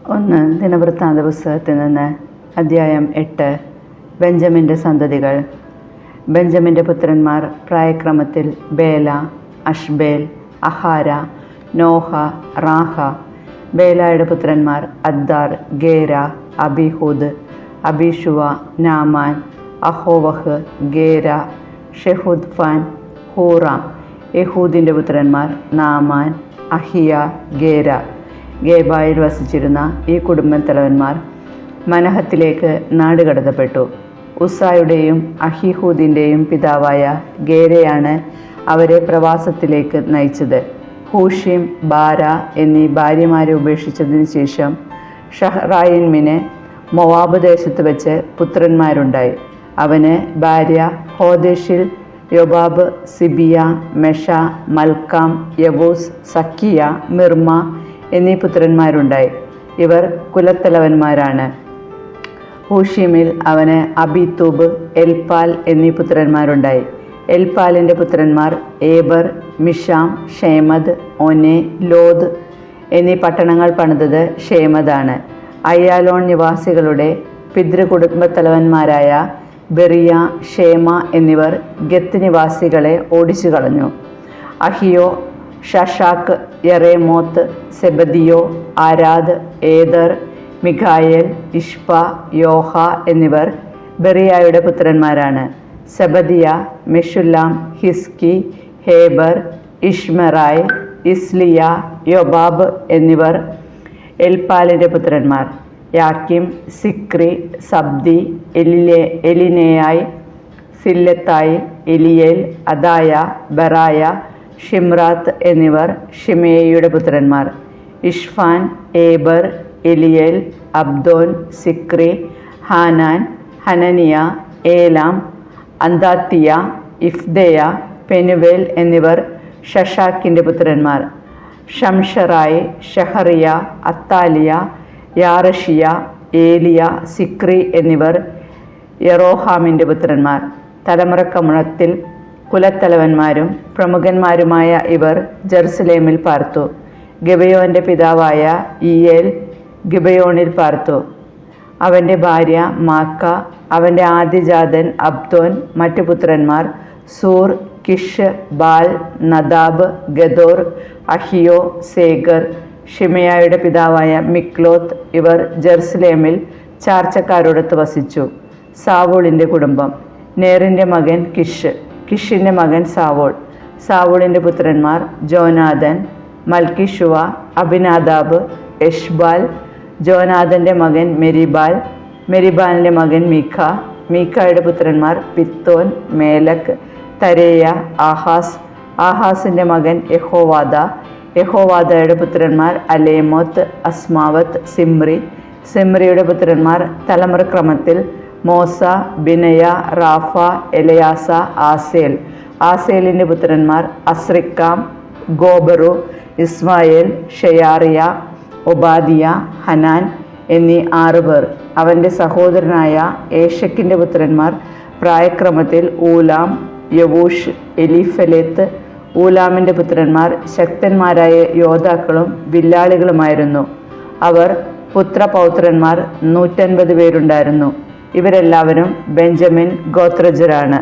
ദിനവൃത്താന്ത പുസ്തകത്തിൽ നിന്ന് അധ്യായം 8. ബെഞ്ചമിൻ്റെ സന്തതികൾ. ബെഞ്ചമിൻ്റെ പുത്രന്മാർ പ്രായക്രമത്തിൽ ബേല, അഷ്ബേൽ, അഹാര, നോഹ, റാഹ. ബേലായുടെ പുത്രന്മാർ അദ്ദാർ, ഗേര, അബിഹൂദ്, അബീഷുവ, നാമാൻ, അഹോവഹ്, ഗേര, ഷെഹുദ്ഫാൻ, ഹൂറാം. യഹൂദിൻ്റെ പുത്രന്മാർ നാമാൻ, അഹിയ, ഗേര. ഗേബായിൽ വസിച്ചിരുന്ന ഈ കുടുംബത്തലവന്മാർ മനഹത്തിലേക്ക് നാടുകടത്തപ്പെട്ടു. ഉസായുടെയും അഹിഹൂദിൻ്റെയും പിതാവായ ഗേരയാണ് അവരെ പ്രവാസത്തിലേക്ക് നയിച്ചത്. ഹൂഷിം, ബാര എന്നീ ഭാര്യമാരെ ഉപേക്ഷിച്ചതിന് ശേഷം ഷഹ്റായിമിന് മൊവാബ് ദേശത്ത് വെച്ച് പുത്രന്മാരുണ്ടായി. അവന് ഭാര്യ ഹോദേശിൽ യോബാബ്, സിബിയ, മെഷ, മൽക്കാം, യവൂസ്, സക്കിയ, മിർമ എന്നീ പുത്രന്മാരുണ്ടായി. ഇവർ കുലത്തലവന്മാരാണ്. ഹൂഷിമിൽ അവന് അബിത്തൂബ്, എൽപാൽ എന്നീ പുത്രന്മാരുണ്ടായി. എൽപാലിൻ്റെ പുത്രന്മാർ ഏബർ, മിഷാം, ഷേമദ്, ഒനെ, ലോദ് എന്നീ പട്ടണങ്ങൾ പണിതത് ഷേമദാണ്. അയ്യാലോൺ നിവാസികളുടെ പിതൃകുടുംബത്തലവന്മാരായ ബെറിയ, ഷേമ എന്നിവർ ഗത്ത് നിവാസികളെ ഓടിച്ചു കളഞ്ഞു. അഹിയോ, ഷഷാക്ക്, യെറേമോത്ത്, സെബദിയോ, ആരാദ്, ഏദർ, മിഖായേൽ, ഇഷ്പ, യോഹ എന്നിവർ ബെറിയായുടെ പുത്രന്മാരാണ്. സെബദിയ, മെഷുല്ലാം, ഹിസ്കി, ഹേബർ, ഇഷ്മെറായ്, ഇസ്ലിയ, യോബാബ് എന്നിവർ എൽപാലിൻ്റെ പുത്രന്മാർ. യാക്കിം, സിക്രി, സബ്ദി, എലിനേയായ്, സില്ലത്തായി, എലിയേൽ, അദായ, ബറായ, ഷിമ്രാത്ത് എന്നിവർ ഷിമേയിയുടെ പുത്രന്മാർ. ഇഷ്ഫാൻ, ഏബർ, എലിയേൽ, അബ്ദോൻ, സിക്രി, ഹാനാൻ, ഹനനിയ, ഏലാം, അന്താത്തിയ, ഇഫ്ദേയ, പെനുവേൽ എന്നിവർ ഷഷാക്കിൻ്റെ പുത്രന്മാർ. ഷംഷറായി, ഷഹറിയ, അത്താലിയ, യാറഷിയ, ഏലിയ, സിക്രി എന്നിവർ യെറോഹാമിൻ്റെ പുത്രന്മാർ. തലമുറക്രമത്തിൽ കുലത്തലവന്മാരും പ്രമുഖന്മാരുമായ ഇവർ ജെറുസലേമിൽ പാർത്തു. ഗിബയോൻ്റെ പിതാവായ ഈയേൽ ഗിബയോണിൽ പാർത്തു. അവൻ്റെ ഭാര്യ മാക്ക, അവൻ്റെ ആദ്യജാതൻ അബ്ദോൻ. മറ്റു പുത്രന്മാർ സൂർ, കിഷ്, ബാൽ, നദാബ്, ഗദോർ, അഹിയോ, സേഗർ. ഷിമയായുടെ പിതാവായ മിക്ലോത്ത്. ഇവർ ജെറുസലേമിൽ ചാർച്ചക്കാരോടൊത്ത് വസിച്ചു. സാവൂളിൻ്റെ കുടുംബം. നേറിൻ്റെ മകൻ കിഷ്, കിഷിൻ്റെ മകൻ സാവോൾ. സാവൂളിൻ്റെ പുത്രന്മാർ ജോനാഥൻ, മൽക്കിഷുവ, അബിനാദാബ്, എഷ്ബാൽ. ജോനാഥൻ്റെ മകൻ മെരിബാൽ, മെരിബാലിൻ്റെ മകൻ മീഖ. മീഖയുടെ പുത്രന്മാർ പിത്തോൻ, മേലക്, തരേയ, ആഹാസ്. ആഹാസിൻ്റെ മകൻ യഹോവാദ. യഹോവാദയുടെ പുത്രന്മാർ അലേമോത്ത്, അസ്മാവത്ത്, സിമ്രി. സിമ്രിയുടെ പുത്രന്മാർ തലമുറക്രമത്തിൽ മോസ, ബിനയ, റാഫ, എലയാസ, ആസേൽ. ആസേലിൻ്റെ പുത്രന്മാർ അസ്രിക്കാം, ഗോബറു, ഇസ്മായേൽ, ഷെയാറിയ, ഒബാദിയ, ഹനാൻ എന്നീ 6 പേർ. അവൻ്റെ സഹോദരനായ ഏഷക്കിൻ്റെ പുത്രന്മാർ പ്രായക്രമത്തിൽ ഊലാം, യവൂഷ്, എലിഫെലേത്ത്. ഊലാമിൻ്റെ പുത്രന്മാർ ശക്തന്മാരായ യോദ്ധാക്കളും വില്ലാളികളുമായിരുന്നു. അവർ പുത്രപൗത്രന്മാർ 150 പേരുണ്ടായിരുന്നു. ഇവരെല്ലാവരും ബെഞ്ചമിൻ ഗോത്രജരാണ്.